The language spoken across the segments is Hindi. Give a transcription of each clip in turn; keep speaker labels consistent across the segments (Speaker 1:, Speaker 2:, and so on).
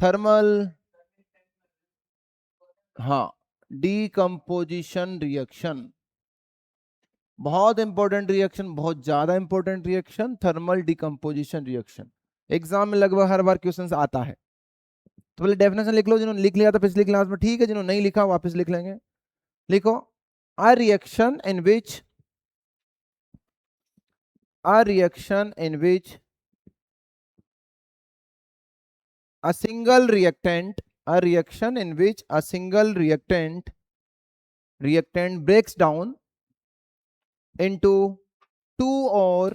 Speaker 1: थर्मल, हाँ, डीकंपोजिशन रिएक्शन, बहुत इंपॉर्टेंट रिएक्शन, बहुत ज्यादा important reaction, thermal decomposition reaction. Exam में लगभग हर बार क्वेश्चन आता है। तो पहले डेफिनेशन लिख लो, जिन्होंने लिख लिया था पिछली क्लास में ठीक है, जिन्होंने नहीं लिखा वापस लिख लेंगे। लिखो, a reaction in which a reaction in which a single reactant a reaction in which a single reactant breaks down into two or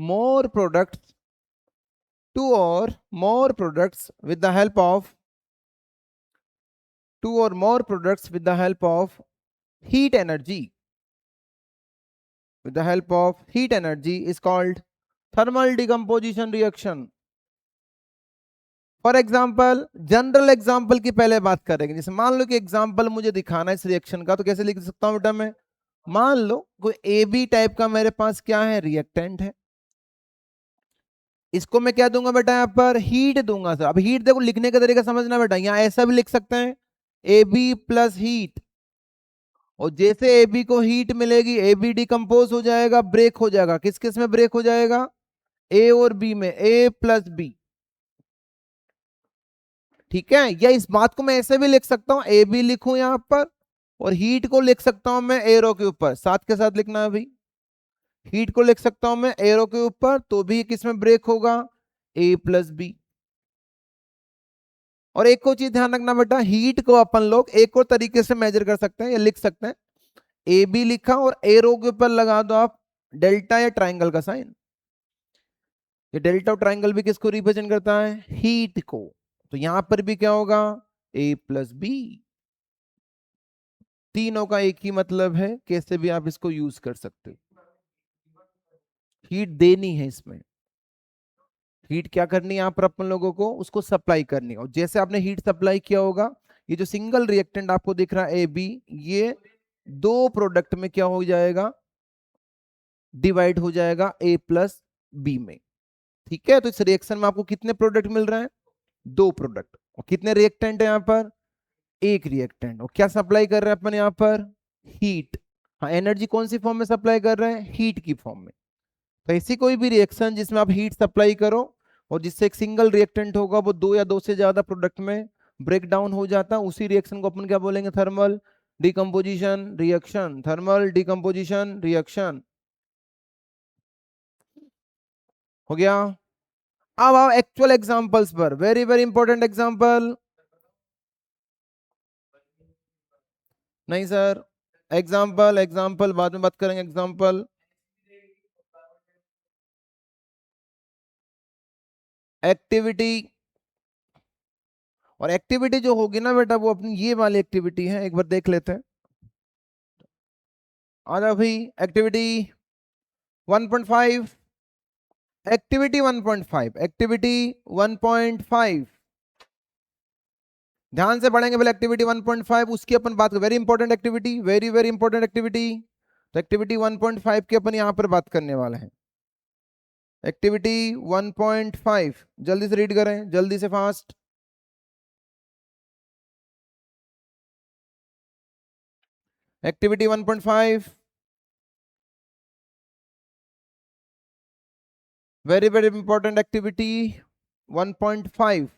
Speaker 1: more products with the help of heat energy is called thermal decomposition reaction. For example, general example की पहले बात करेंगे। जैसे मान लो कि एग्जाम्पल मुझे दिखाना है इस रिएक्शन का, तो कैसे लिख सकता हूं बेटा मैं? मान लो कोई ए बी टाइप का मेरे पास क्या है, रिएक्टेंट है। इसको मैं क्या दूंगा बेटा? यहाँ पर हीट दूंगा सर। अब हीट देखो, लिखने का तरीका समझना बेटा, यहाँ ऐसा भी लिख सकते हैं, ए बी प्लस हीट। और जैसे ए बी को हीट मिलेगी, ए बी डिकम्पोज हो जाएगा, ब्रेक हो जाएगा। किस किस में ब्रेक हो जाएगा? ए और बी में, ए प्लस बी। ठीक है, या इस बात को मैं ऐसे भी लिख सकता हूं, ए बी लिखूं यहां पर, और हीट को लिख सकता हूं मैं एरो के ऊपर। साथ के साथ लिखना है भाई, हीट को लिख सकता हूं मैं एरो के ऊपर, तो भी किस में ब्रेक होगा? ए प्लस बी। और एक और चीज ध्यान रखना बेटा, हीट को अपन लोग एक और तरीके से मेजर कर सकते हैं या लिख सकते हैं। ए बी लिखा और एरो के ऊपर लगा दो आप डेल्टा या ट्राइंगल का साइन। ये डेल्टा और ट्राइंगल भी किसको रिप्रेजेंट करता है? हीट को। तो यहां पर भी क्या होगा? ए प्लस बी। तीनों का एक ही मतलब है, कैसे भी आप इसको यूज कर सकते हो। हीट देनी है इसमें, हीट क्या करनी है यहाँ पर अपन लोगों को? उसको सप्लाई करनी है। और जैसे आपने हीट सप्लाई किया होगा, ये जो सिंगल रिएक्टेंट आपको दिख रहा है ए बी, ये दो प्रोडक्ट में क्या हो जाएगा? डिवाइड हो जाएगा ए प्लस बी में। ठीक है, तो इस रिएक्शन में आपको कितने प्रोडक्ट मिल रहे हैं? दो प्रोडक्ट। और कितने रिएक्टेंट है यहाँ पर? एक रिएक्टेंट। और क्या सप्लाई कर रहे हैं अपन यहाँ पर? हीट। हाँ, एनर्जी कौन सी फॉर्म में सप्लाई कर रहे हैं? हीट की फॉर्म में। तो ऐसी कोई भी रिएक्शन जिसमें आप हीट सप्लाई करो और जिससे एक सिंगल रिएक्टेंट होगा वो दो या दो से ज्यादा प्रोडक्ट में ब्रेक डाउन हो जाता है, उसी रिएक्शन को अपन क्या बोलेंगे? Thermal decomposition reaction. Thermal decomposition reaction हो गया। अब आओ एक्चुअल एग्जांपल्स पर, वेरी वेरी इंपॉर्टेंट एग्जांपल। नहीं सर, एग्जांपल एग्जांपल बाद में बात करेंगे। Example, activity. और एक्टिविटी जो होगी ना बेटा, वो अपनी ये वाली एक्टिविटी है, एक बार देख लेते हैं। आ जाओ भाई, एक्टिविटी 1.5। Activity 1.5, activity 1.5। ध्यान से पढ़ेंगे पहले एक्टिविटी 1.5, उसकी अपन बात, very important activity, very very important activity. तो एक्टिविटी 1.5 की अपन यहां पर बात करने वाले हैं। एक्टिविटी 1.5 जल्दी से रीड करें, जल्दी से, fast. Activity 1.5, very very important activity 1.5।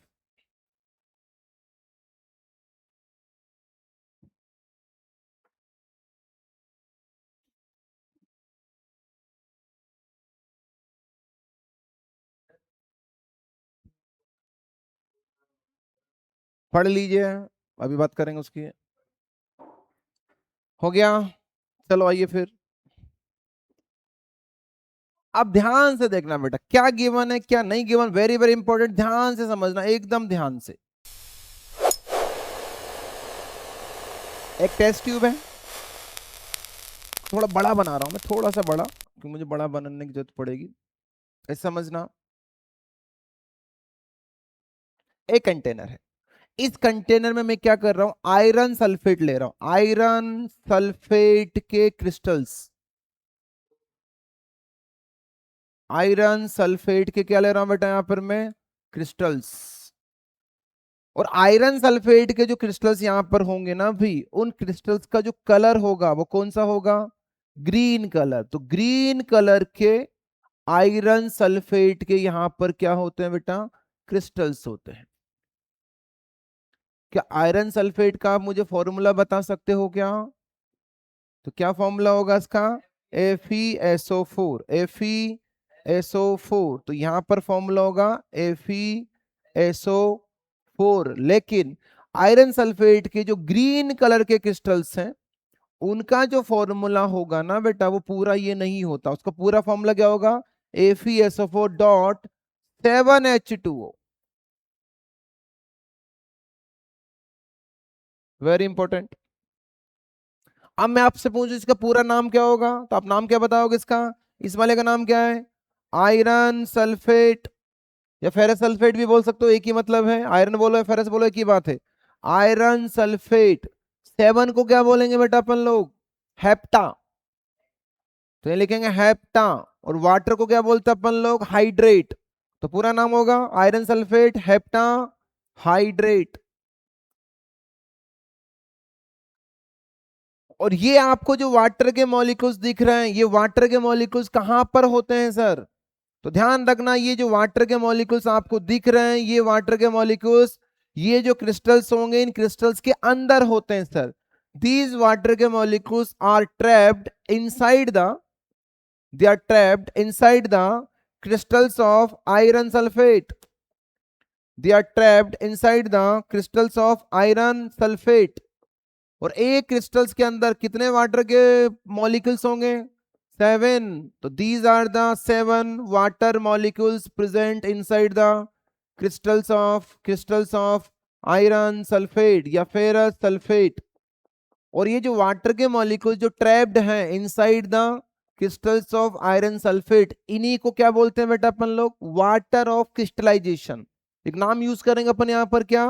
Speaker 1: पढ़ लीजिए, अभी बात करेंगे उसकी। हो गया, चलो आइए फिर। अब ध्यान से देखना बेटा, क्या गिवन है क्या नहीं गिवन, वेरी वेरी इंपॉर्टेंट, ध्यान से समझना, एकदम ध्यान से। एक टेस्ट ट्यूब है, थोड़ा बड़ा बना रहा हूं मैं, थोड़ा सा बड़ा, क्योंकि मुझे बड़ा बनाने की जरूरत पड़ेगी। ऐसे समझना, एक कंटेनर है, इस कंटेनर में मैं क्या कर रहा हूं? आयरन सल्फेट ले रहा हूं, आयरन सल्फेट के क्रिस्टल्स। आयरन सल्फेट के क्या ले रहा हूं बेटा? यहां पर मैं क्रिस्टल्स। और आयरन सल्फेट के जो क्रिस्टल्स यहां पर होंगे ना भी, उन क्रिस्टल्स का जो कलर होगा वो कौन सा होगा? Green colour. तो ग्रीन कलर के आयरन सल्फेट के यहां पर क्या होते हैं बेटा? क्रिस्टल्स होते हैं। क्या आयरन सल्फेट का आप मुझे फॉर्मूला बता सकते हो क्या? तो क्या फॉर्मूला होगा इसका? FeSO4। FeSO4, तो यहां पर फॉर्मूला होगा FeSO4। लेकिन आयरन सल्फेट के जो ग्रीन कलर के क्रिस्टल्स हैं, उनका जो फॉर्मूला होगा ना बेटा, वो पूरा ये नहीं होता। उसका पूरा फॉर्मूला क्या होगा? FeSO4.7H2O। Very important. अब मैं आपसे पूछूं इसका पूरा नाम क्या होगा, तो आप नाम क्या बताओगे इसका? इस वाले का नाम क्या है? आयरन सल्फेट, या फेरस सल्फेट भी बोल सकते हो, एक ही मतलब है। आयरन बोलो या फेरस बोलो, एक ही बात है। Iron sulphate. 7 को क्या बोलेंगे बेटा अपन लोग? हेप्टा। तो ये लिखेंगे हेप्टा। और वाटर को क्या बोलते हैं अपन लोग? हाइड्रेट। तो पूरा नाम होगा आयरन सल्फेट हेप्टा हाइड्रेट। और ये आपको जो वाटर के मॉलिक्यूल्स दिख रहे हैं, ये वाटर के मॉलिक्यूल्स कहां पर होते हैं सर? तो ध्यान रखना, ये जो वाटर के मॉलिक्यूल्स आपको दिख रहे हैं, ये वाटर के मॉलिक्यूल्स, ये जो क्रिस्टल्स होंगे, इन क्रिस्टल्स के अंदर होते हैं सर। दीज वाटर के molecules are trapped inside the, they are trapped inside the crystals of iron sulfate। they are trapped inside the crystals of iron sulfate। और एक क्रिस्टल्स के अंदर कितने वाटर के मॉलिक्यूल्स होंगे? 7। तो these are the 7 water molecules present inside the crystals of iron sulfate या ferrous sulfate। और ये जो वाटर के मॉलिक्यूल जो ट्रैप्ड हैं inside the crystals of iron sulphate, इन्हीं को क्या बोलते हैं बेटा अपन लोग? Water of crystallisation. एक नाम यूज करेंगे अपन यहां पर, क्या?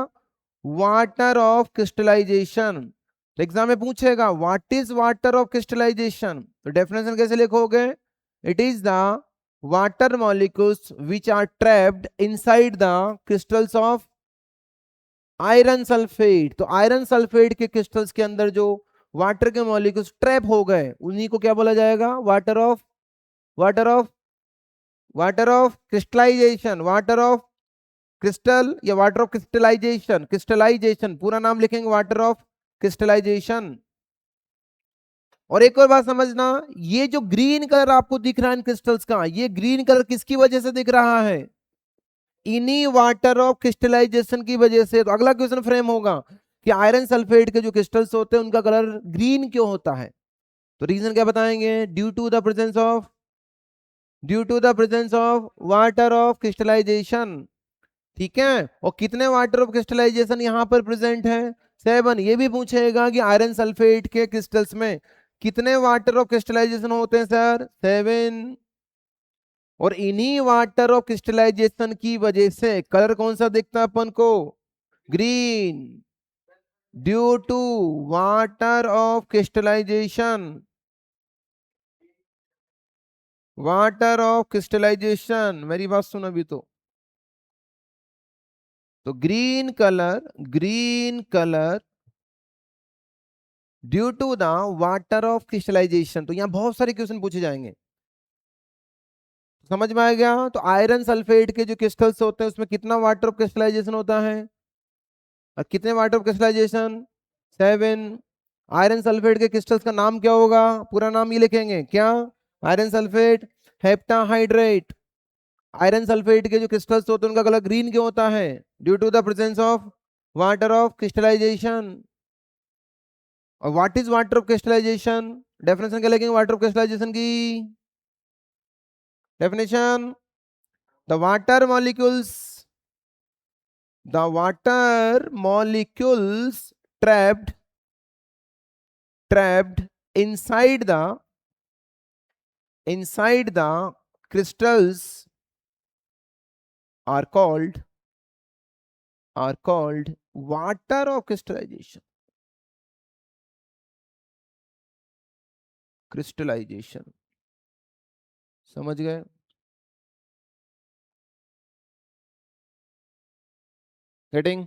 Speaker 1: Water of crystallisation. तो एग्जाम में पूछेगा what is water of crystallisation, तो डेफिनेशन कैसे लिखोगे? It is the water molecules which are trapped inside the crystals of iron sulphate. तो आयरन सल्फेट के क्रिस्टल्स के अंदर जो वाटर के मॉलिक्यूल्स ट्रैप हो गए, उन्हीं को क्या बोला जाएगा? Water of water of crystallisation. Water of crystal या वाटर ऑफ क्रिस्टलाइजेशन। क्रिस्टलाइजेशन पूरा नाम लिखेंगे वाटर ऑफ क्रिस्टलाइजेशन। और एक और बात समझना, ये जो ग्रीन कलर आपको दिख रहा है इन क्रिस्टल्स का, ये ग्रीन कलर किसकी वजह से दिख रहा है? इन्हीं वाटर ऑफ क्रिस्टलाइजेशन की वजह से। तो अगला क्वेश्चन फ्रेम होगा कि आयरन सल्फेट के जो क्रिस्टल्स होते हैं उनका कलर ग्रीन क्यों होता है? तो रीजन क्या बताएंगे? Due to the presence of water of crystallisation. ठीक है। और कितने वाटर ऑफ क्रिस्टलाइजेशन यहां पर प्रेजेंट है? 7। ये भी पूछेगा कि आयरन सल्फेट के क्रिस्टल्स में कितने वाटर ऑफ क्रिस्टलाइजेशन होते हैं सर? 7। और इन्हीं वाटर ऑफ क्रिस्टलाइजेशन की वजह से कलर कौन सा दिखता है अपन को? Green. Due to water of crystallisation. Water of crystallisation, मेरी बात सुनो अभी तो green colour due to the water of crystallisation. तो यहां बहुत सारे क्वेश्चन पूछे जाएंगे, समझ में आ गया? तो आयरन सल्फेट के जो क्रिस्टल्स होते हैं उसमें कितना वाटर ऑफ क्रिस्टलाइजेशन होता है, और कितने water of crystallisation? 7। Iron sulphate के क्रिस्टल्स का नाम क्या होगा? पूरा नाम ये लिखेंगे क्या? Iron sulphate heptahydrate. Iron sulphate के जो क्रिस्टल्स होते हैं उनका कलर ग्रीन क्यों होता है? Due to the presence of water of crystallisation. और what is water of crystallisation? Definition क्या लिखेंगे वाटर ऑफ क्रिस्टलाइजेशन की? Definition, the water molecules trapped inside the crystals are called water of crystallization। समझ गए? गेटिंग?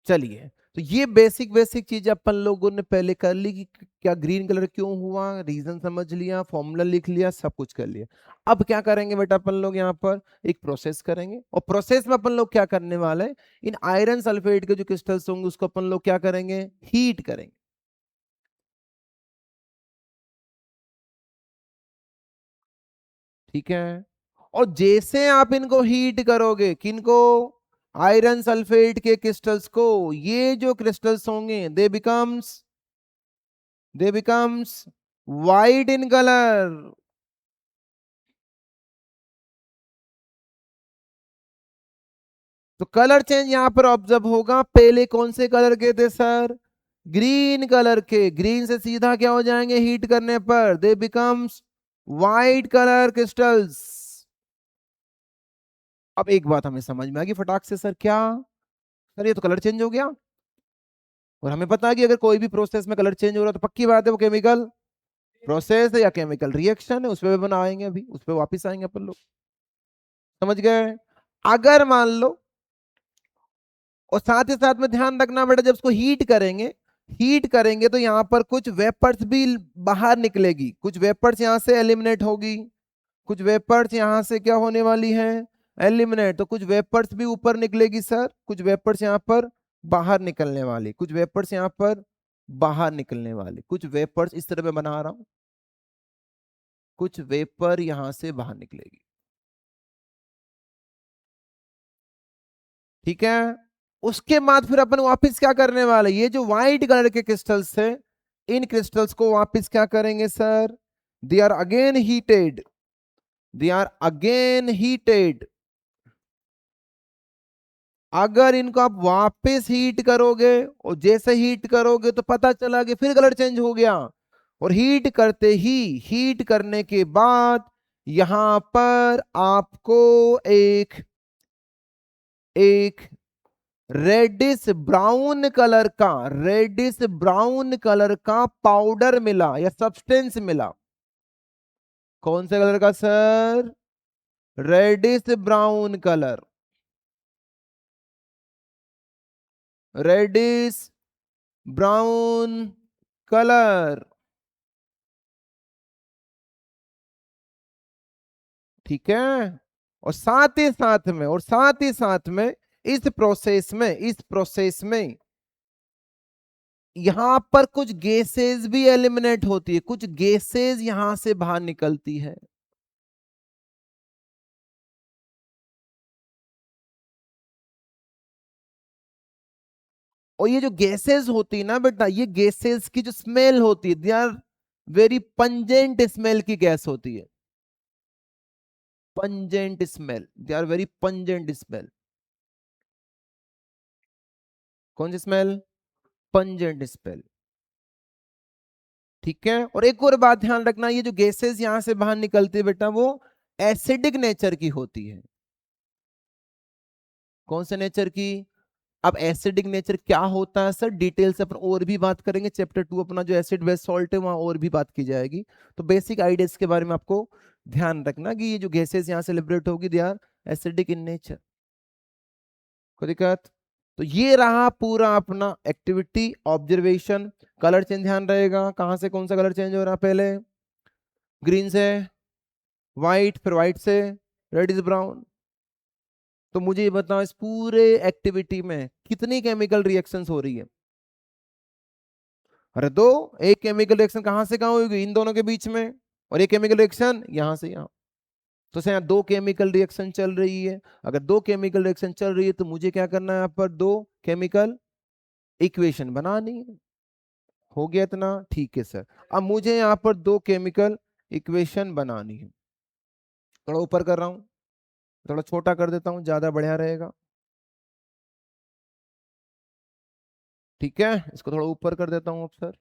Speaker 1: चलिए, तो ये बेसिक बेसिक चीज अपन लोगों ने पहले कर ली कि क्या ग्रीन कलर क्यों हुआ, रीजन समझ लिया, फॉर्मूला लिख लिया, सब कुछ कर लिया। अब क्या करेंगे बेटा, अपन लोग यहाँ पर एक प्रोसेस करेंगे, और प्रोसेस में अपन लोग क्या करने वाले हैं, इन आयरन सल्फेट के जो क्रिस्टल्स होंगे उसको अपन लोग क्या करेंगे, हीट करेंगे। ठीक है, और जैसे आप इनको हीट करोगे, किनको, आयरन सल्फेट के क्रिस्टल्स को, ये जो क्रिस्टल्स होंगे दे बिकम्स वाइट इन कलर। तो कलर चेंज यहां पर ऑब्जर्व होगा, पहले कौन से कलर के थे सर, ग्रीन कलर के, ग्रीन से सीधा क्या हो जाएंगे हीट करने पर, दे बिकम्स वाइट कलर क्रिस्टल्स। अब एक बात हमें समझ में आ गई फटाक से, सर क्या, सर ये तो कलर चेंज हो गया, और हमें पता है कि अगर कोई भी प्रोसेस में कलर चेंज हो रहा है तो पक्की बात है वो केमिकल प्रोसेस है या केमिकल रिएक्शन है, उस पर बनाएंगे, अभी उस पर वापिस आएंगे अपन लोग, समझ गए। अगर मान लो, और साथ ही साथ में ध्यान रखना बेटा, जब इसको हीट करेंगे तो यहाँ पर कुछ वेपर्स भी बाहर निकलेगी, कुछ वेपर्स यहाँ से एलिमिनेट होगी, कुछ वेपर्स यहाँ से क्या होने वाली है, एलिमिनेट, तो कुछ वेपर्स भी ऊपर निकलेगी सर, कुछ वेपर्स यहाँ पर बाहर निकलने वाली, कुछ वेपर्स यहाँ पर बाहर निकलने वाली, कुछ वेपर्स इस तरह मैं बना रहा हूं, कुछ वेपर यहां से बाहर निकलेगी। ठीक है, उसके बाद फिर अपन वापस क्या करने वाले, ये जो व्हाइट कलर के क्रिस्टल्स है, इन क्रिस्टल्स को वापस क्या करेंगे sir, they are again heated, they are again heated. अगर इनको आप वापस हीट करोगे, और जैसे हीट करोगे तो पता चला कि फिर कलर चेंज हो गया, और हीट करने के बाद यहां पर आपको एक एक रेडिश ब्राउन कलर का पाउडर मिला या सब्सटेंस मिला। कौन से कलर का sir, reddish brown colour, reddish brown colour. ठीक है, और साथ ही साथ में इस प्रोसेस में यहां पर कुछ गैसेस भी एलिमिनेट होती है, कुछ गैसेस यहां से बाहर निकलती है। और ये जो गैसेस होती है ना बेटा, ये गैसेस की जो स्मेल होती है, they are very pungent smell की गैस होती है, pungent smell, they are very pungent smell. कौन सी स्मेल, पंजेंट स्मेल। ठीक है, और एक और बात ध्यान रखना, ये जो गैसेस यहां से बाहर निकलती है बेटा, वो एसिडिक नेचर की होती है। कौन से नेचर की, अब एसिडिक नेचर क्या होता है सर, डिटेल से अपन और भी बात करेंगे, चैप्टर 2 अपना जो एसिड बेस सॉल्ट है वहां और भी बात की जाएगी। तो बेसिक आइडियाज के बारे में आपको ध्यान रखना कि ये जो गैसेस यहां से लिबरेट होगी, they are acidic in nature. कोई दिक्कत, तो ये रहा पूरा अपना एक्टिविटी ऑब्जर्वेशन। कलर चेंज ध्यान रहेगा, कहां से कौन सा कलर चेंज हो रहा है, पहले ग्रीन से व्हाइट, फिर व्हाइट से रेड इज ब्राउन। तो मुझे ये बताओ, इस पूरे एक्टिविटी में कितनी केमिकल रिएक्शंस हो रही है, अरे दो, एक केमिकल रिएक्शन कहां से कहां होगी, इन दोनों के बीच में, और एक केमिकल रिएक्शन यहां से यहां। तो यहाँ दो केमिकल रिएक्शन चल रही है, अगर दो केमिकल रिएक्शन चल रही है तो मुझे क्या करना है, यहाँ पर दो केमिकल इक्वेशन बनानी है। हो गया इतना, ठीक है सर। अब मुझे यहाँ पर दो केमिकल इक्वेशन बनानी है, थोड़ा ऊपर कर रहा हूं, थोड़ा छोटा कर देता हूं, ज्यादा बढ़िया रहेगा। ठीक है, इसको थोड़ा ऊपर कर देता हूं अब सर,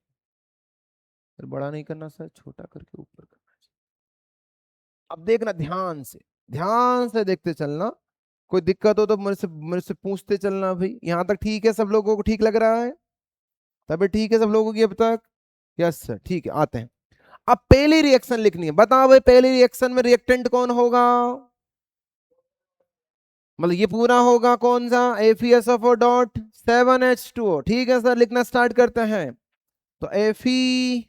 Speaker 1: फिर बड़ा नहीं करना सर, छोटा करके ऊपर करना। अब देखना ध्यान से देखते चलना, कोई दिक्कत हो तो मेरे से पूछते चलना भाई। यहां तक ठीक है, सब लोगों को ठीक लग रहा है, तभी ठीक है सब लोगों की अब तक, यस सर, ठीक है, आते हैं। अब पहली रिएक्शन लिखनी है, बताओ भाई पहली रिएक्शन में रिएक्टेंट कौन होगा, मतलब ये पूरा होगा कौन सा, FeSO4.7H2O। ठीक है सर, लिखना स्टार्ट करते हैं। तो FeSO4,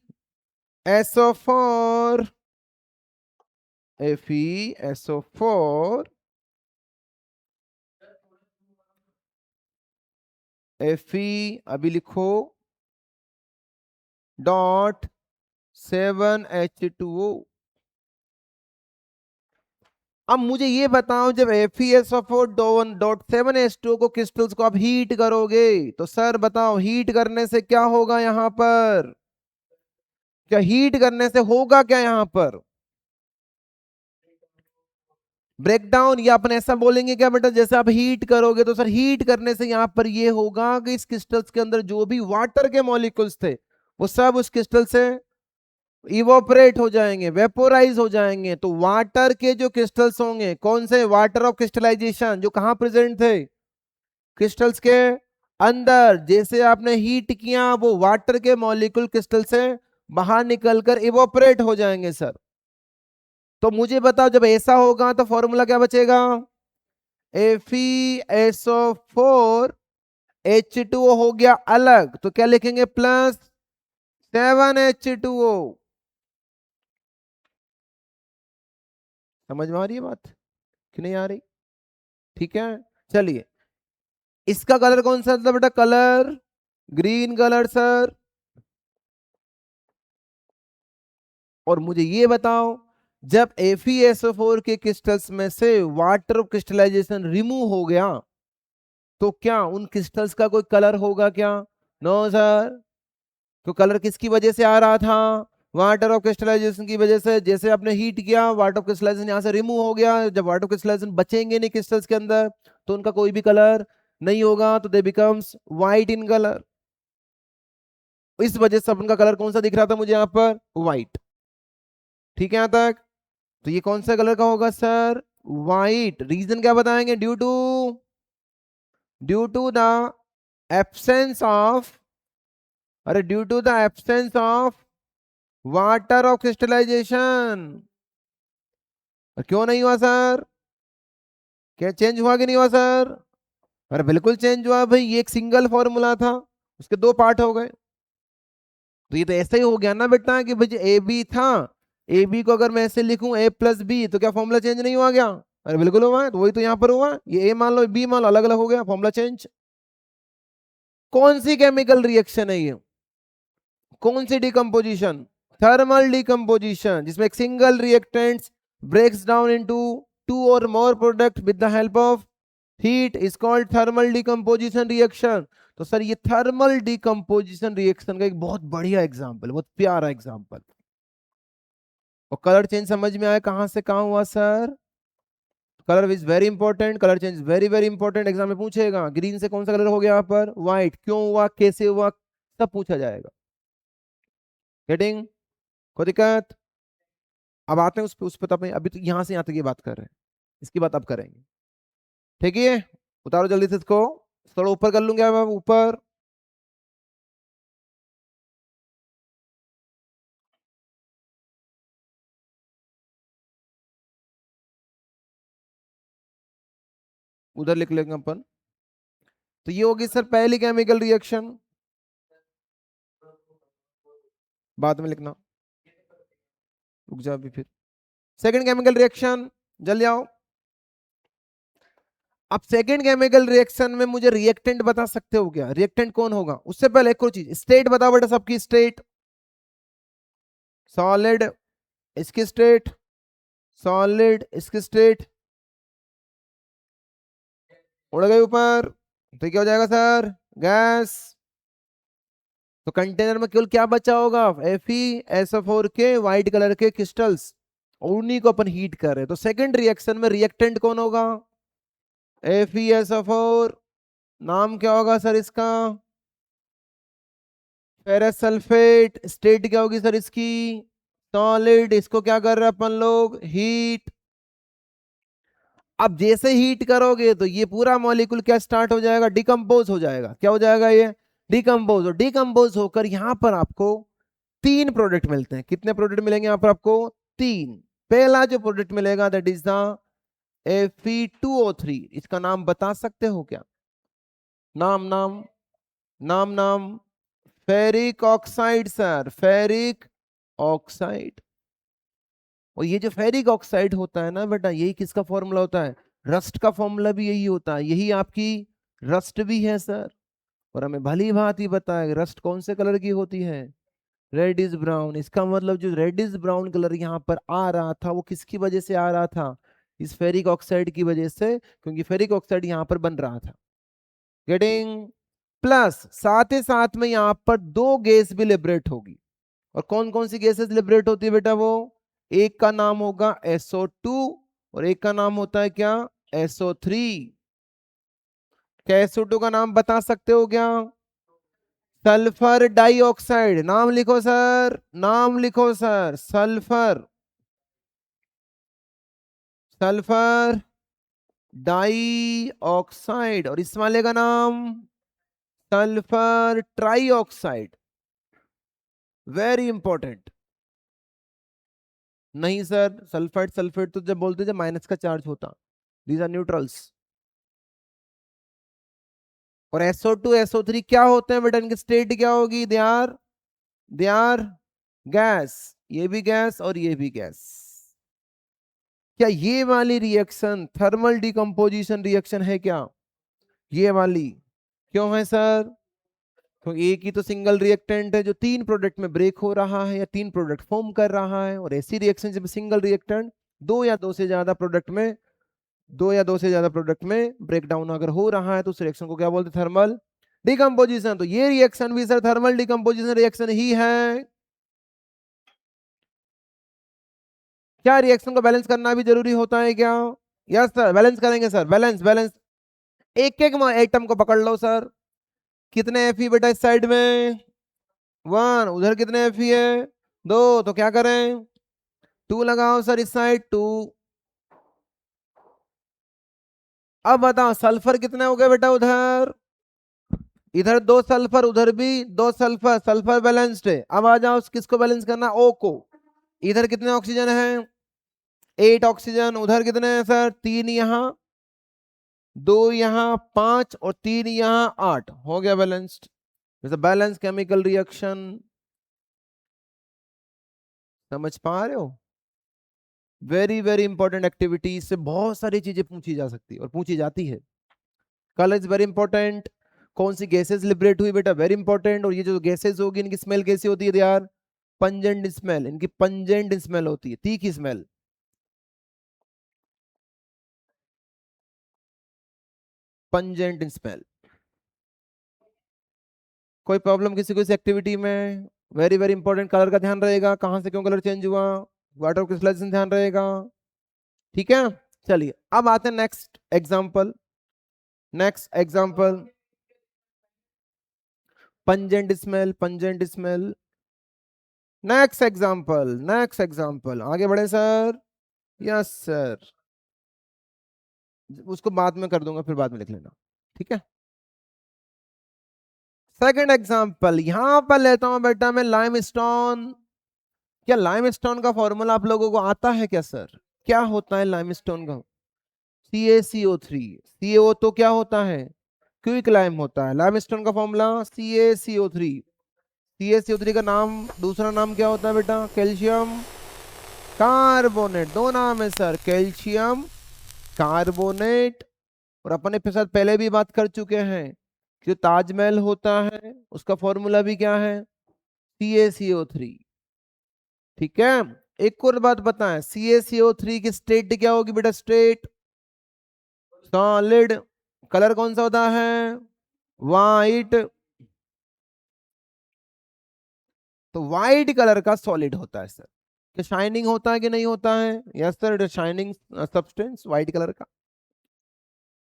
Speaker 1: FeSO4, अभी लिखो .7H2O। अब मुझे ये बताओ, जब FeSO4.7H2O को क्रिस्टल्स को आप हीट करोगे तो सर बताओ हीट करने से क्या होगा यहां पर, क्या हीट करने से होगा क्या यहां पर, ब्रेकडाउन। या अपन ऐसा बोलेंगे क्या बेटा, जैसे आप हीट करोगे तो सर हीट करने से यहां पर ये होगा कि इस क्रिस्टल्स के अंदर जो भी वाटर के मॉलिक्यूल्स थे वो सब उस क्रिस्टल से इवोपरेट हो जाएंगे, वेपोराइज हो जाएंगे। तो वाटर के जो क्रिस्टल्स होंगे, कौन से, वाटर ऑफ क्रिस्टलाइजेशन, जो कहां प्रेजेंट थे, क्रिस्टल्स के अंदर। जैसे आपने हीट किया वो वाटर के मॉलिक्यूल क्रिस्टल से बाहर निकलकर इवोपरेट हो जाएंगे सर। तो मुझे बताओ जब ऐसा होगा तो फॉर्मूला क्या बचेगा, FeSO4H2O हो गया अलग, तो क्या लिखेंगे, +7H2O। समझ में आ रही है बात कि नहीं आ रही? ठीक है, चलिए। इसका कलर कौन सा था बेटा, कलर ग्रीन कलर सर। और मुझे ये बताओ, जब FeSO4 के क्रिस्टल्स में से वाटर क्रिस्टलाइजेशन रिमूव हो गया तो क्या उन क्रिस्टल्स का कोई कलर होगा क्या? No sir. तो कलर किसकी वजह से आ रहा था, वाटर ऑफ क्रिस्टलाइजेशन की वजह से। जैसे आपने हीट किया वाटर ऑफ क्रिस्टलाइजेशन यहां से रिमूव हो गया, जब वाटर ऑफ क्रिस्टलाइजेशन बचेंगे नहीं क्रिस्टल्स के अंदर तो उनका कोई भी कलर नहीं होगा, तो दे बिकम्स व्हाइट इन कलर। इस वजह से उनका कलर कौन सा दिख रहा था मुझे यहाँ पर, व्हाइट। ठीक है यहां तक? तो ये कौन सा कलर का होगा सर, व्हाइट। रीजन क्या बताएंगे, due to the absence of, अरे due to the absence of water of crystallisation. क्यों नहीं हुआ सर, क्या चेंज हुआ कि नहीं हुआ सर? अरे बिल्कुल चेंज हुआ भाई, ये एक सिंगल फॉर्मूला था, उसके दो पार्ट हो गए। तो ये तो ऐसा ही हो गया ना बेटा कि भाई ए बी था, ए बी को अगर मैं ऐसे लिखूं A+B तो क्या फॉर्मूला चेंज नहीं हुआ क्या? अरे बिल्कुल हुआ है, तो वही तो यहाँ पर हुआ, ये ए मान लो बी मान लो, अलग अलग हो गया, फॉर्मूला चेंज। कौन सी केमिकल रिएक्शन है ये, कौन सी डिकम्पोजिशन, थर्मल डिकम्पोजिशन, जिसमें एक single reactant breaks down into two or more product with the help of heat is called thermal decomposition reaction. तो सर ये थर्मल डिकम्पोजिशन रिएक्शन का एक बहुत बढ़िया एग्जांपल, बहुत प्यारा एग्जांपल। और कलर चेंज समझ में आया कहां से कहां हुआ sir, colour is very important, colour change very very important, exam में पूछेगा ग्रीन से कौन सा कलर हो गया यहाँ पर, व्हाइट, क्यों हुआ, कैसे हुआ, सब पूछा जाएगा। गेटिंग, कोई दिक्कत? अब आते हैं उस पर, तो अभी तो यहां से यहां तक ये बात कर रहे हैं, इसकी बात अब करेंगे। ठीक है, उतारो जल्दी से इसको, थोड़ा ऊपर कर लूंगा मैं, ऊपर। उधर लिख लेंगे अपन। तो ये होगी सर पहली केमिकल रिएक्शन, बाद में लिखना, रुक जाओ अभी फिर। सेकंड केमिकल रिएक्शन, जल्दी आओ। अब सेकंड केमिकल रिएक्शन में मुझे रिएक्टेंट बता सकते हो क्या, रिएक्टेंट कौन होगा? उससे पहले एक और चीज, स्टेट बताओ बेटा सबकी, स्टेट, सॉलिड इसकी स्टेट, सॉलिड इसकी स्टेट, उड़ गए ऊपर, तो क्या हो जाएगा सर, गैस। तो कंटेनर में केवल क्या बचा होगा, FeSO4 के व्हाइट कलर के क्रिस्टल्स, और उन्हीं को अपन हीट कर रहे हैं। तो सेकंड रिएक्शन में रिएक्टेंट कौन होगा, FeSO4, नाम क्या होगा सर इसका, फेरस सल्फेट। स्टेट क्या होगी सर इसकी, सॉलिड। इसको क्या कर रहे हैं अपन लोग, हीट। अब जैसे हीट करोगे तो ये पूरा मॉलिक्यूल क्या स्टार्ट हो जाएगा, डिकम्पोज हो जाएगा। क्या हो जाएगा ये, डिकम्पोज। और डिकम्पोज होकर यहां पर आपको तीन प्रोडक्ट मिलते हैं। कितने प्रोडक्ट मिलेंगे यहाँ पर आपको, तीन। पहला जो प्रोडक्ट मिलेगा दैट इज द Fe2O3, इसका नाम बता सकते हो क्या? नाम नाम नाम नाम ferric oxide sir, ferric oxide. और ये जो फेरिक ऑक्साइड होता है ना बेटा, यही किसका फॉर्मूला होता है? रस्ट का फॉर्मूला भी यही होता है, यही आपकी रस्ट भी है सर। और हमें भली भांति पता है रस्ट कौन से कलर की होती है? Reddish brown. इसका मतलब जो रेडिश ब्राउन कलर यहाँ पर आ रहा था वो किसकी वजह से आ रहा था? इस फेरिक ऑक्साइड की वजह से, क्योंकि फेरिक ऑक्साइड यहाँ पर बन रहा था। गेटिंग? प्लस साथ ही साथ में यहाँ पर दो गैस भी लिबरेट होगी। और कौन कौन सी गैसेस लिबरेट होती है बेटा? वो एक का नाम होगा SO2 और एक का नाम होता है क्या? SO3। क्या SO2 का नाम बता सकते हो क्या? Sulphur dioxide. नाम लिखो सर, नाम लिखो सर, सल्फर, सल्फर डाइऑक्साइड। और इस वाले का नाम सल्फर ट्राइऑक्साइड। Very important. नहीं सर, सल्फाइड सल्फेट तो जब बोलते जब माइनस का चार्ज होता, दीज आर न्यूट्रल्स। और SO2 SO3 क्या होते हैं बेटा? इनकी स्टेट क्या होगी? They are gas. ये भी गैस और ये भी गैस। क्या ये वाली रिएक्शन थर्मल डिकम्पोजिशन रिएक्शन है क्या? ये वाली क्यों है सर? तो एक ही तो सिंगल रिएक्टेंट है जो तीन प्रोडक्ट में ब्रेक हो रहा है या तीन प्रोडक्ट फॉर्म कर रहा है। और ऐसी रिएक्शन जब सिंगल रिएक्टेंट दो या दो से ज्यादा प्रोडक्ट में ब्रेक डाउन अगर हो रहा है तो उस रिएक्शन को क्या बोलते हैं? Thermal decomposition. तो ये रिएक्शन भी सर थर्मल डिकम्पोजिशन रिएक्शन ही है। क्या रिएक्शन को बैलेंस करना भी जरूरी होता है क्या? यस सर, बैलेंस करेंगे सर, बैलेंस बैलेंस। एक एक एटम को पकड़ लो सर। कितने Fe बेटा इस साइड में? 1। उधर कितने Fe है? 2। तो क्या करें? 2 लगाओ सर इस साइड, 2। अब बताओ सल्फर कितने हो गए बेटा उधर? इधर 2 सल्फर, उधर भी 2 सल्फर, सल्फर बैलेंस्ड है। अब आ जाओ किसको बैलेंस करना? O को। इधर कितने ऑक्सीजन है? 8 ऑक्सीजन। उधर कितने हैं सर? 3 यहां, 2 यहां, 5 और 3 यहां, 8। हो गया बैलेंस्ड। Balance chemical reaction. समझ पा रहे हो? Very very important activity. इससे बहुत सारी चीजें पूछी जा सकती है और पूछी जाती है। Colour is very important. कौन सी गैसेस लिबरेट हुई बेटा? Very important. और ये जो गैसेस होगी इनकी स्मेल कैसी होती है यार? Pungent smell. इनकी पंजेंट स्मेल होती है, तीखी स्मेल। Pungent smell. कोई प्रॉब्लम किसी को इस एक्टिविटी में? Very very important. कलर का ध्यान रहेगा, कहां से क्यों कलर चेंज हुआ, वाटर क्रिस्टलाइजेशन ध्यान रहेगा। ठीक है, चलिए अब आते हैं next example. Next example, pungent smell, pungent smell. Next example, next example, आगे बढ़े सर। यस सर, उसको बाद में कर दूंगा, फिर बाद में लिख लेना, ठीक है। सेकंड एग्जांपल यहां पर लेता हूं बेटा मैं लाइमस्टोन। क्या लाइमस्टोन का फॉर्मूला आप लोगों को आता है क्या सर? क्या होता है लाइमस्टोन का? CaCO3। CO तो क्या होता है? क्विक लाइम होता है। लाइमस्टोन का फॉर्मूला CaCO3। CaCO3 का नाम, दूसरा नाम क्या होता है बेटा? Calcium carbonate. दो नाम है सर, कैल्शियम कार्बोनेट। और अपने के साथ पहले भी बात कर चुके हैं, जो ताजमहल होता है उसका फॉर्मूला भी क्या है? CaCO3। ठीक है, एक और बात बताएं, CaCO3 की स्टेट क्या होगी बेटा? State solid. कलर कौन सा होता है? वाइट। तो वाइट कलर का सॉलिड होता है सर। क्या शाइनिंग होता है कि नहीं होता है? Yes sir, shining substance white colour का।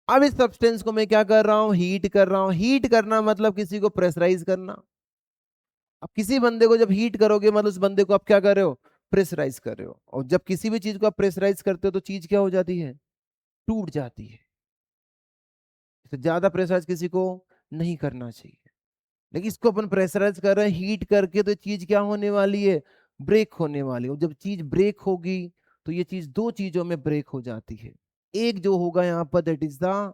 Speaker 1: अब इस सब्सटेंस को मैं क्या कर रहा हूं? हीट कर रहा हूं। हीट करना मतलब किसी को प्रेशराइज करना। अब किसी बंदे को जब हीट करोगे मतलब उस बंदे को आप क्या कर रहे हो? प्रेशराइज कर रहे हो। और जब किसी भी चीज को आप प्रेशराइज करते हो तो चीज क्या हो जाती है? टूट जाती है। तो ज्यादा प्रेशराइज किसी को नहीं करना चाहिए। लेकिन इसको अपन प्रेशराइज कर रहे हैं हीट करके, तो चीज क्या होने वाली है? ब्रेक होने वाली है। और जब चीज ब्रेक होगी तो ये चीज दो चीजों में ब्रेक हो जाती है। एक जो होगा यहाँ पर दैट इज द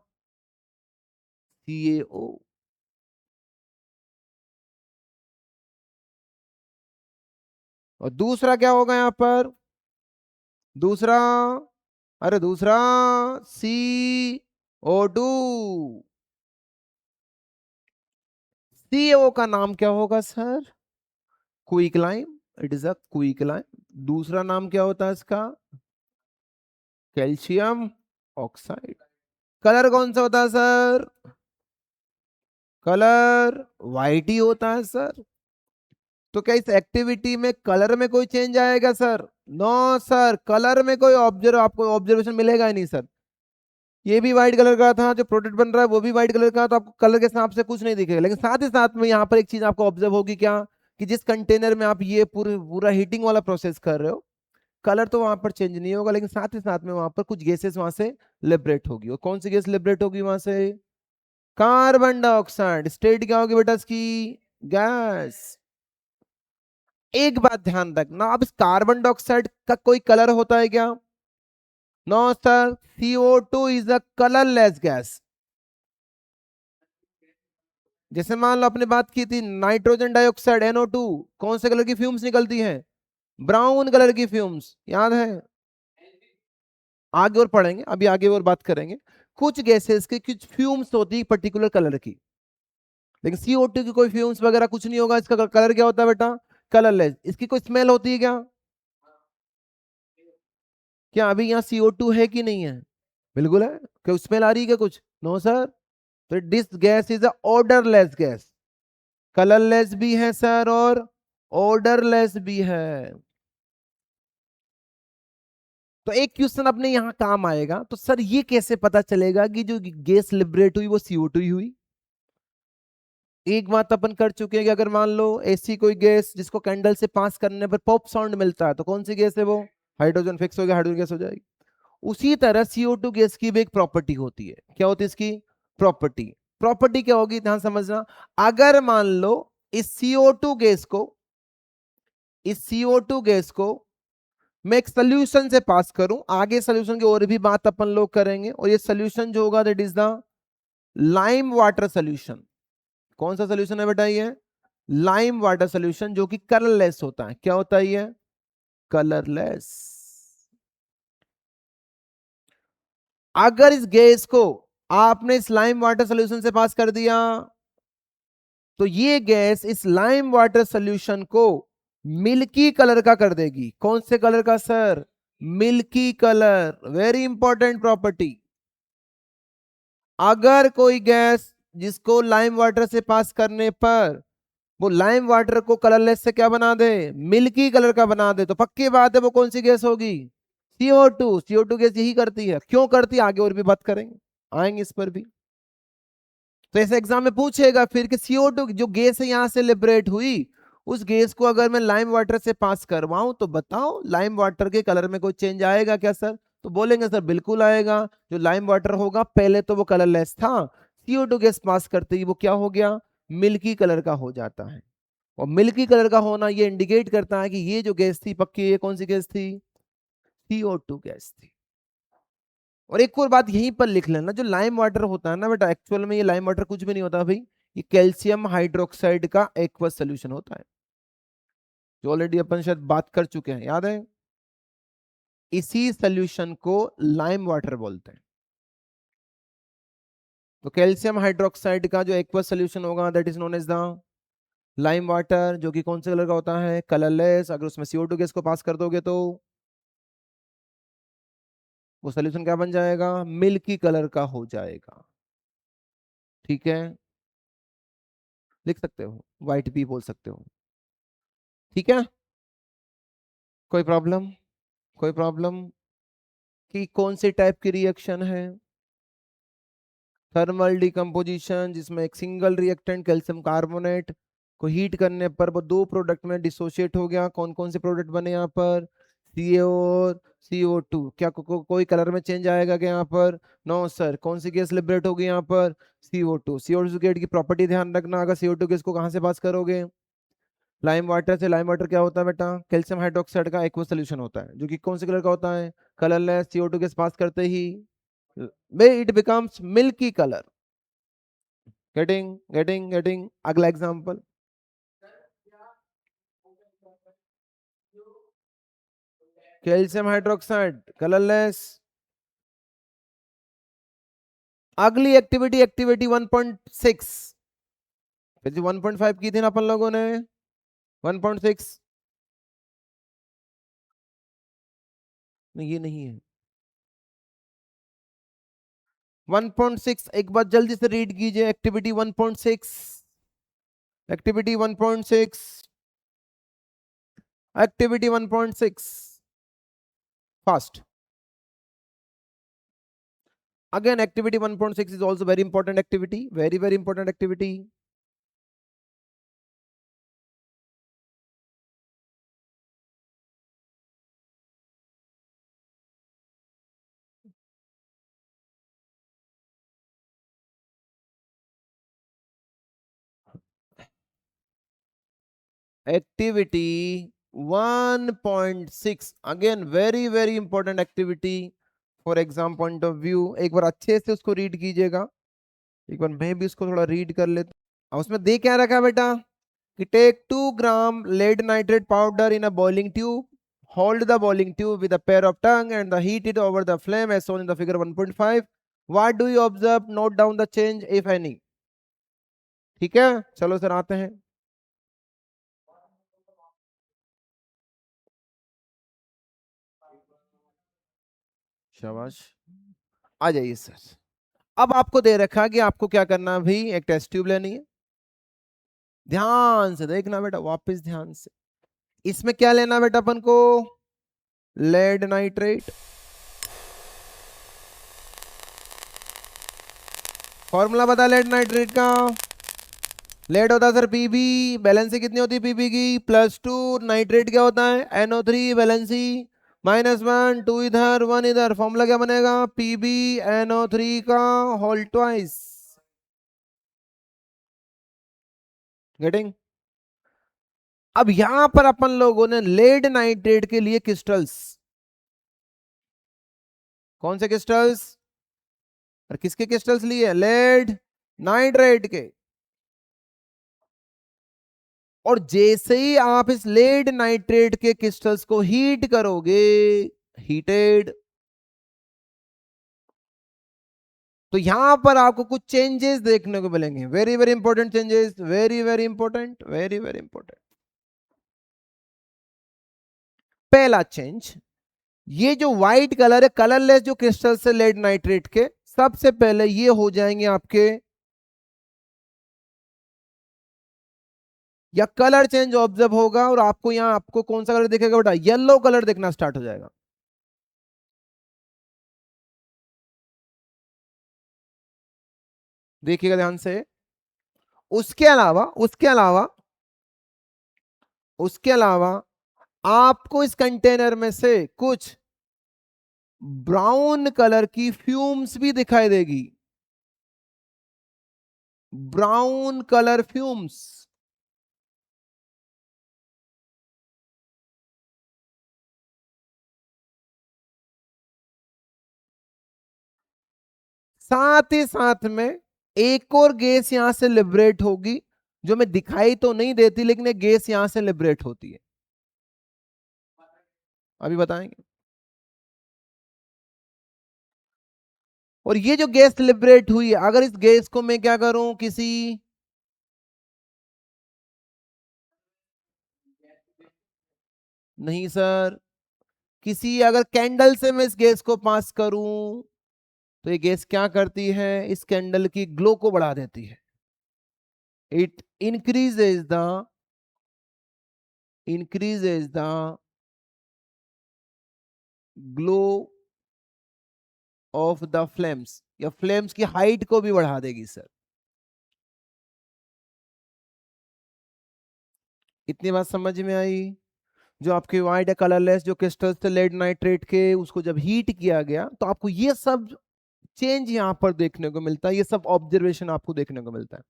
Speaker 1: CaO। और दूसरा क्या होगा यहाँ पर, दूसरा, अरे दूसरा CO2। CaO का नाम क्या होगा sir, quicklime, it is a quicklime. दूसरा नाम क्या होता है इसका, कैल्शियम ऑक्साइड। कलर कौन सा होता है सर, कलर वाइट ही होता है सर। तो क्या इस एक्टिविटी में कलर में कोई चेंज आएगा सर, नो सर, कलर में कोई आपको ऑब्जर्वेशन मिलेगा ही नहीं सर। ये भी व्हाइट कलर का था, जो प्रोडक्ट बन रहा है वो भी व्हाइट कलर का, तो आपको कलर के हिसाब से कुछ नहीं दिखेगा। लेकिन साथ ही साथ में यहाँ पर एक चीज आपको ऑब्जर्व होगी क्या, कि जिस कंटेनर में आप ये पूरे पूरा हीटिंग वाला प्रोसेस कर रहे हो, कलर तो वहां पर चेंज नहीं होगा, लेकिन साथ ही साथ में वहां पर कुछ गैसेस वहां से लिबरेट होगी। और कौन सी गैस लिबरेट होगी वहां से, कार्बन डाइऑक्साइड। स्टेट क्या होगी बेटा इसकी, गैस। एक बात ध्यान रखना, अब इस कार्बन डाइऑक्साइड का कोई कलर होता है क्या, no sir, CO2 is a colourless gas. जैसे मान लो आपने बात की थी नाइट्रोजन डाइऑक्साइड NO2, कौन से कलर की फ्यूम्स निकलती हैं, ब्राउन कलर की फ्यूम्स, याद है। आगे और पढ़ेंगे, अभी आगे और बात करेंगे। कुछ गैसेस की कुछ फ्यूम्स होती है पर्टिकुलर कलर की, लेकिन CO2 की कोई फ्यूम्स वगैरह कुछ नहीं होगा। इसका कलर क्या होता है बेटा, कलरलेस। इसकी कोई स्मेल होती है क्या, क्या अभी यहाँ CO2 है कि नहीं है, बिल्कुल है। क्या स्मेल आ रही है क्या कुछ, नो सर। तो this gas is a odourless gas, colourless भी है सर और ऑर्डरलेस भी है। तो एक क्वेश्चन अपने यहां काम आएगा, तो सर ये कैसे पता चलेगा कि जो गैस लिबरेट हुई वो CO2 ही हुई। एक बात अपन कर चुके हैं कि अगर मान लो ऐसी कोई गैस जिसको कैंडल से पास करने पर पॉप साउंड मिलता है, तो कौन सी गैस है वो, हाइड्रोजन फिक्स हो गया, हाइड्रोजन गैस हो जाएगी। उसी तरह CO2 गैस की भी एक प्रॉपर्टी होती है, क्या होती है इसकी प्रॉपर्टी। प्रॉपर्टी क्या होगी ध्यान समझना, अगर मान लो इस CO2 गैस को, इस CO2 गैस को मैं एक सोल्यूशन से पास करूं, आगे सोल्यूशन की और भी बात अपन लोग करेंगे, और ये सोल्यूशन जो होगा that is the lime water solution. कौन सा सोल्यूशन है बेटा ये, लाइम वाटर सोल्यूशन, जो कि कलरलेस होता है। क्या होता है ये, कलरलेस। अगर इस गैस को आपने इस लाइम वाटर सोल्यूशन से पास कर दिया, तो ये गैस इस लाइम वाटर सोल्यूशन को मिल्की कलर का कर देगी। कौन से कलर का sir, milky colour, very important property. अगर कोई गैस जिसको लाइम वाटर से पास करने पर वो लाइम वाटर को कलरलेस से क्या बना दे, मिल्की कलर का बना दे, तो पक्की बात है वो कौन सी गैस होगी, CO2 गैस यही करती है। क्यों करती है आगे और भी बात करेंगे, आएंगे इस पर भी। तो ऐसे एग्जाम में पूछेगा फिर कि CO2 जो गैस है यहां से लिबरेट हुई, उस गैस को अगर मैं लाइम वाटर से पास करवाऊं, तो बताओ लाइम वाटर के कलर में कोई चेंज आएगा क्या सर, तो बोलेंगे सर बिल्कुल आएगा। जो लाइम वाटर होगा पहले तो वो कलरलेस था, CO2 गैस पास करते ही वो क्या हो गया, मिल्की कलर का हो जाता है। और मिल्की कलर का होना ये इंडिकेट करता है कि ये जो गैस थी पक्की ये कौन सी गैस थी, CO2 गैस थी। और एक और बात यहीं पर लिख लेना, जो लाइम वाटर होता है ना बेटा, एक्चुअल में ये लाइम वाटर कुछ भी नहीं होता भाई, ये कैल्शियम हाइड्रोक्साइड का एक्वस सोल्यूशन होता है, जो ऑलरेडी अपन शायद बात कर चुके हैं, याद है। इसी सोल्यूशन को लाइम वाटर बोलते हैं। तो कैल्शियम हाइड्रोक्साइड का जो एक्वस सोल्यूशन होगा that is known as the lime water, जो कि कौन से कलर का होता है, कलरलेस। अगर उसमें CO2 गैस को पास कर दोगे तो वो सोल्यूशन क्या बन जाएगा, मिल्की कलर का हो जाएगा। ठीक है, लिख सकते हो, व्हाइट भी बोल सकते हो। ठीक है, कोई प्रॉब्लम, कोई प्रॉब्लम, कि कौन से टाइप की रिएक्शन है, थर्मल डिकम्पोजिशन, जिसमें एक सिंगल रिएक्टेंट कैल्शियम कार्बोनेट को हीट करने पर वो दो प्रोडक्ट में डिसोशिएट हो गया। कौन कौन से प्रोडक्ट बने यहाँ पर, CaO और CO2। क्या कोई कलर में चेंज आएगा क्या यहाँ पर, नो सर। कौन सी गैस लिबरेट होगी यहाँ पर, CO2 गैस की प्रॉपर्टी ध्यान रखना, अगर CO2 गैस को कहाँ से पास करोगे, लाइम वाटर से। लाइम वाटर क्या होता है बेटा, कैल्शियम हाइड्रोक्साइड का एक्वस सोल्यूशन होता है, जो कि कौन से कलर का होता है, कलरलेस। CO2 गैस पास करते ही it becomes milky colour. Getting. अगला एग्जांपल, कैल्शियम हाइड्रोक्साइड कलरलेस। अगली एक्टिविटी, एक्टिविटी 1.6, फिर 1.5 की थी ना अपन लोगों ने, 1.6 नहीं, ये नहीं है। 1.6 एक बार जल्दी से रीड कीजिए, activity 1.6, activity 1.6, activity 1.6, fast. Again, activity 1.6 is also very important activity, very important activity. Activity 1.6, again very important activity for exam point of view। एक बार अच्छे से उसको रीड कीजिएगा, एक बार मैं भी उसको थोड़ा रीड कर लेता हूं। उसमें दे क्या रखा है बेटा कि take 2 gram lead nitrate powder in a boiling tube, hold the boiling tube with a pair of tongue and the heat it over the flame as shown in the figure 1.5। what do you observe, note down the change if any। ठीक है, चलो सर आते हैं। शाबाश, आ जाइए सर। अब आपको दे रखा है कि आपको क्या करना है भाई, एक टेस्ट ट्यूब लेनी है। ध्यान से देखना बेटा, वापस ध्यान से। इसमें क्या लेना बेटा अपन को, लेड नाइट्रेट। फॉर्मूला बता लेड नाइट्रेट का, लेड होता है सर पीबी, बैलेंसी कितनी होती है पीबी की +2, नाइट्रेट क्या होता है NO3, बैलेंसी -1, 2 इधर 1 इधर, फॉर्मूला क्या बनेगा PbNO3 का होल ट्वाइस। गेटिंग। अब यहां पर अपन लोगों ने लेड नाइट्रेट के लिए क्रिस्टल्स, कौन से क्रिस्टल्स, और किसके क्रिस्टल्स लिए, लेड नाइट्रेट के। और जैसे ही आप इस लेड नाइट्रेट के क्रिस्टल्स को हीट करोगे, हीटेड, तो यहां पर आपको कुछ चेंजेस देखने को मिलेंगे, very important changes, very important, very important. पहला चेंज, ये जो व्हाइट कलर है, कलरलेस जो क्रिस्टल्स है लेड नाइट्रेट के, सबसे पहले ये हो जाएंगे आपके, या कलर चेंज ऑब्जर्व होगा, और आपको यहां आपको कौन सा कलर दिखेगा बेटा, येलो कलर दिखना स्टार्ट हो जाएगा। देखिएगा ध्यान से। उसके अलावा उसके अलावा आपको इस कंटेनर में से कुछ ब्राउन कलर की फ्यूम्स भी दिखाई देगी, ब्राउन कलर फ्यूम्स। साथ ही साथ में एक और गैस यहां से लिबरेट होगी, जो मैं दिखाई तो नहीं देती, लेकिन एक गैस यहां से लिबरेट होती है, अभी बताएंगे। और ये जो गैस लिबरेट हुई है, अगर इस गैस को मैं क्या करूं, किसी, नहीं सर, किसी अगर कैंडल से मैं इस गैस को पास करूं, तो ये गैस क्या करती है, इस कैंडल की ग्लो को बढ़ा देती है। It increases the glow of the flames, या फ्लेम्स की हाइट को भी बढ़ा देगी सर। इतनी बात समझ में आई। जो आपके व्हाइट या कलरलेस जो क्रिस्टल्स थे लेड नाइट्रेट के, उसको जब हीट किया गया तो आपको ये सब चेंज यहां पर देखने को मिलता है, ये सब ऑब्जर्वेशन आपको देखने को मिलता है।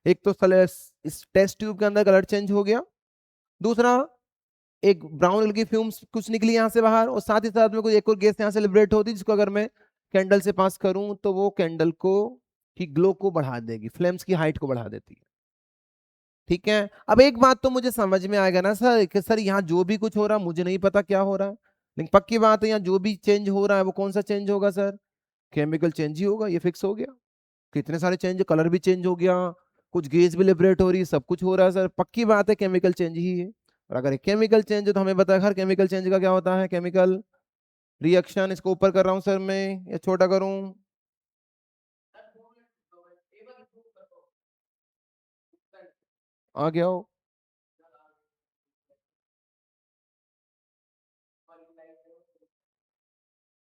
Speaker 1: एक तो इस टेस्ट ट्यूब के अंदर कलर चेंज हो गया, दूसरा एक ब्राउन कलर की फ्यूम्स कुछ निकली यहां से बाहर, और साथ ही साथ में कोई एक और गैस यहां से लिबरेट होती, जिसको अगर मैं कैंडल से पास करूं तो वो कैंडल को की ग्लो को बढ़ा देगी, फ्लेम्स की हाइट को बढ़ा देती है। ठीक है, अब एक बात तो मुझे समझ में आएगा ना सर कि सर यहाँ जो भी कुछ हो रहा है मुझे नहीं पता क्या हो रहा है, लेकिन पक्की बात है यहाँ जो भी चेंज हो रहा है वो कौन सा चेंज होगा सर? केमिकल चेंज ही होगा, ये फिक्स हो गया। कितने सारे चेंज, कलर भी चेंज हो गया, कुछ गैस भी लिबरेट हो रही है, सब कुछ हो रहा है सर, पक्की बात है केमिकल चेंज ही है। और अगर केमिकल चेंज है तो हमें बताया हर केमिकल चेंज का क्या होता है, केमिकल रिएक्शन। इसको ऊपर कर रहा हूं सर मैं या छोटा करूं? आ गया हो?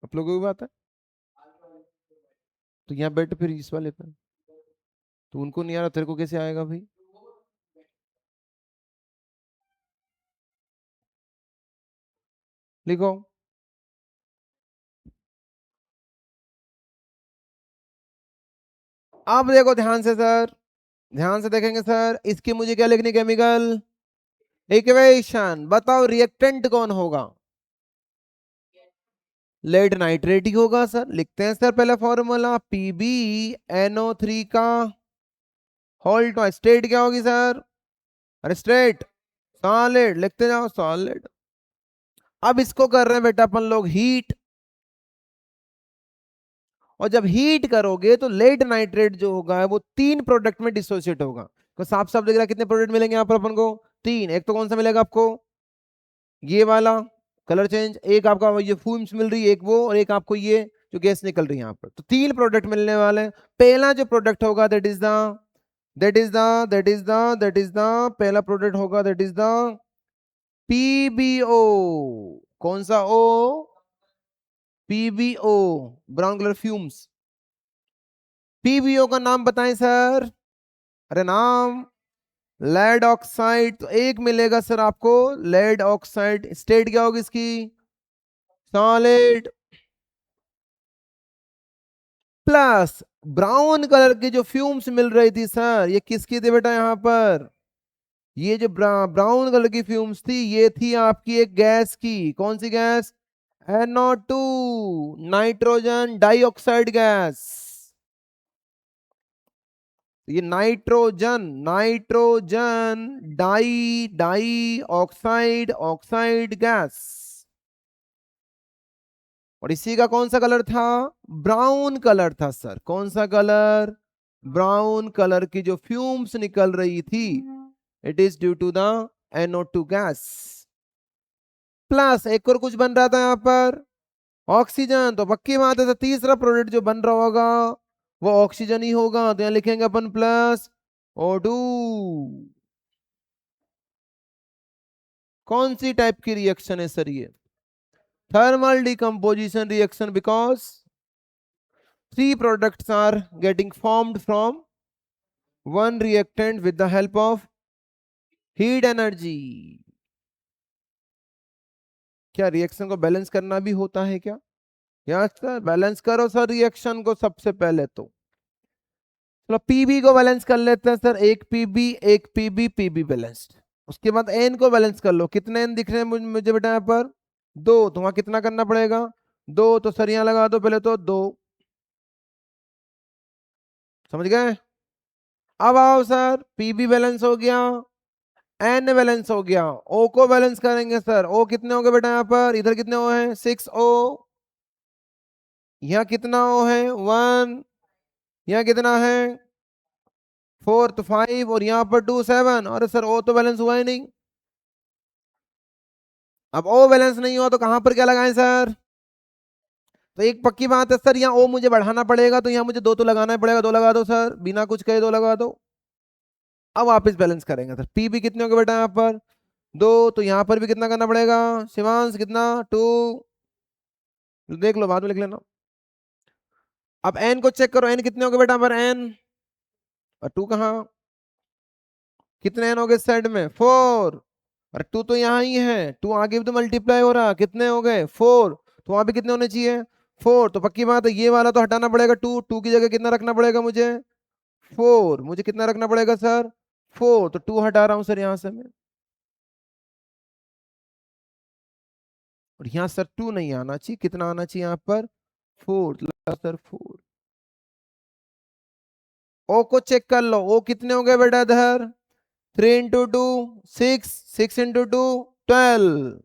Speaker 1: आप लोगों की बात है तो यहाँ बैठ फिर इस वाले पर। तो उनको नहीं आ रहा, तेरे को कैसे आएगा भाई? लिखो। अब देखो ध्यान से सर, ध्यान से देखेंगे सर, इसकी मुझे क्या लिखनी, केमिकल इक्वेशन। बताओ रिएक्टेंट कौन होगा? लेड नाइट्रेट ही होगा सर। लिखते हैं सर पहला फॉर्मूला, PbNO3 का होल टू स्टेट क्या होगी सर? अरे स्ट्रेट सॉलिड, लिखते जाओ सॉलिड। अब इसको कर रहे हैं बेटा अपन लोग हीट, और जब हीट करोगे तो लेड नाइट्रेट जो होगा वो तीन प्रोडक्ट में डिसोसिएट होगा। तो साफ साफ दिख रहा है कितने प्रोडक्ट मिलेंगे यहाँ पर अपन को? तीन। एक तो कौन सा मिलेगा आपको, ये वाला कलर चेंज, एक आपका ये फूम्स मिल रही है, एक वो, और एक आपको ये जो गैस निकल रही है यहाँ पर। तो तीन प्रोडक्ट मिलने वाले हैं। पहला जो प्रोडक्ट होगा दैट इज द पहला प्रोडक्ट होगा दैट इज द PbO। कौन सा ओ? PbO, brown colour fumes. PbO का नाम बताएं सर? अरे नाम, लेड ऑक्साइड। तो एक मिलेगा सर आपको लेड ऑक्साइड, स्टेट क्या होगी इसकी? सॉलिड। प्लस ब्राउन कलर की जो फ्यूम्स मिल रही थी सर, ये किसकी थी बेटा यहाँ पर? ये जो ब्राउन कलर की फ्यूम्स थी ये थी आपकी एक गैस की। कौन सी gas? NO2, nitrogen dioxide gas. ये nitrogen, nitrogen di, dioxide, oxide gas. और इसी का कौन सा कलर था? ब्राउन कलर था सर। कौन सा कलर? ब्राउन कलर की जो फ्यूम्स निकल रही थी, it is due to the NO2 gas. Plus एक और कुछ बन रहा था यहाँ पर, ऑक्सीजन। तो पक्की बात है तो तीसरा प्रोडक्ट जो बन रहा होगा वो ऑक्सीजन ही होगा। तो यहाँ लिखेंगे अपन प्लस O2। कौन सी टाइप की रिएक्शन है सर ये? Thermal decomposition reaction, because three products are getting formed from one reactant with the help of heat energy। क्या रिएक्शन को बैलेंस करना भी होता है क्या? यस सर, बैलेंस करो सर रिएक्शन को सबसे पहले तो। चलो पीबी को बैलेंस कर लेते हैं सर, एक पीबी एक पीबी, पीबी बैलेंस्ड। उसके बाद एन को बैलेंस कर लो। कितने एन दिख रहे हैं मुझे बेटा यहाँ पर? दो। तो वहां कितना करना पड़ेगा? दो। तो सर यहाँ लगा दो पहले तो दो। समझ गए? अब आओ सर, पीबी बैलेंस हो गया, एन बैलेंस हो गया, ओ को बैलेंस करेंगे सर। ओ कितने हो गए बेटा यहाँ पर? इधर कितने ओ हैं? 6O। यहाँ कितना ओ है? 1। यहाँ कितना है? 4। तो 5, और यहाँ पर 2 7। अरे सर ओ तो बैलेंस हुआ ही नहीं। अब ओ बैलेंस नहीं हुआ तो कहां पर क्या लगाएं सर? तो एक पक्की बात है सर, यहाँ ओ मुझे बढ़ाना पड़ेगा, तो यहाँ मुझे दो तो लगाना ही पड़ेगा। दो लगा दो सर, बिना कुछ कहे दो लगा दो। अब वापस बैलेंस करेंगे सर। पी भी कितने हो गए बेटा यहाँ पर? दो। तो यहाँ पर भी कितना करना पड़ेगा शिवांश? कितना? 2। देख लो बाद में लिख लेना। अब एन को चेक करो, एन कितने हो गए बेटा पर? एन और 2 कहाँ? कितने एन हो गए साइड में? 4। और 2 तो यहाँ ही है, 2 आगे भी तो मल्टीप्लाई हो रहा। कितने हो गए? 4। तो वहां भी कितने होने चाहिए? 4। तो पक्की बात है ये वाला तो हटाना पड़ेगा। 2 2 की जगह कितना रखना पड़ेगा मुझे? 4। मुझे कितना रखना पड़ेगा सर? 4। तो 2 हटा रहा हूं सर यहाँ से मैं। और यहाँ सर 2 नहीं आना चाहिए, कितना आना चाहिए यहाँ पर? 4। सर 4। ओ को चेक कर लो, ओ कितने हो गए बेटा इधर, 3 इंटू 2 6, 6 इंटू 2 12,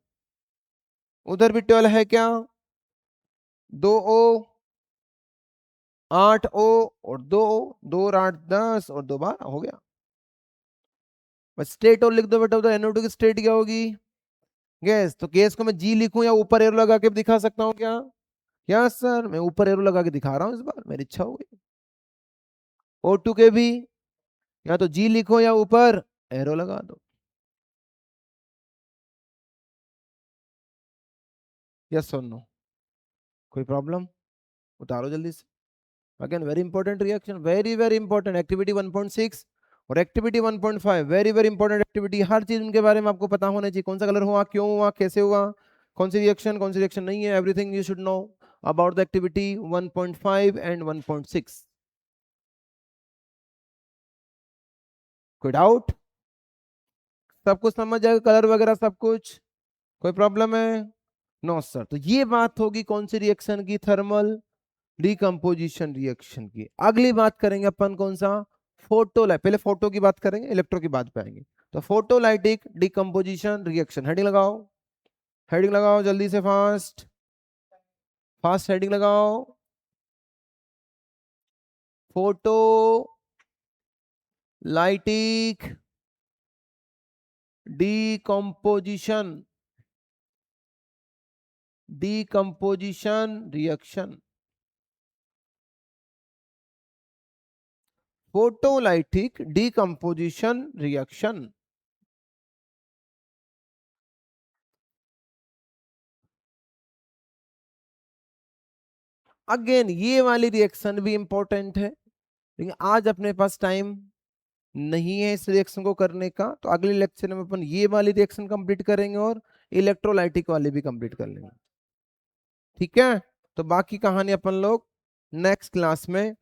Speaker 1: उधर भी 12 है क्या, 2 ओ 8 ओ और 2 ओ, 2 और 8 10 और 2 12 हो गया। बस स्टेट और लिख दो बेटा, उधर NO2 की स्टेट क्या होगी, गैस। तो गैस को मैं जी लिखूं या ऊपर एरो लगा के दिखा सकता हूँ क्या, यस सर मैं ऊपर एरो लगा के दिखा रहा हूँ, इस बार मेरी इच्छा हो गई। O2 के भी या तो जी लिखो या ऊपर एरो लगा दो, यस और नो, कोई प्रॉब्लम, उतारो जल्दी से। Again very important reaction, very very important, activity 1.6 और activity 1.5 very very important activity. हर चीज उनके बारे में आपको पता होना चाहिए, कौन सा कलर हुआ, क्यों हुआ, कैसे हुआ, कौन सी रिएक्शन कौन सी रिएक्शन नहीं है, everything you should know about the activity 1.5 and 1.6। कोई डाउट, सब कुछ समझ जाएगा, कलर वगैरह सब कुछ, कोई प्रॉब्लम है, नो सर। तो ये बात होगी कौन सी रिएक्शन की, थर्मल डिकम्पोजिशन रिएक्शन की। अगली बात करेंगे अपन कौन सा, फोटोलाइट, पहले फोटो की बात करेंगे, इलेक्ट्रो की बात पे आएंगे। तो फोटोलाइटिक डिकम्पोजिशन रिएक्शन, हेडिंग लगाओ, हेडिंग लगाओ जल्दी से, फास्ट फास्ट हेडिंग लगाओ, photo lytic decomposition, decomposition reaction, photolytic decomposition reaction. Again ये वाली रिएक्शन भी इंपॉर्टेंट है, लेकिन आज अपने पास टाइम नहीं है इस रिएक्शन को करने का, तो अगले लेक्चर में अपन ये वाली रिएक्शन कंप्लीट करेंगे और इलेक्ट्रोलाइटिक वाली भी कंप्लीट कर लेंगे, ठीक है। तो बाकी कहानी अपन लोग नेक्स्ट क्लास में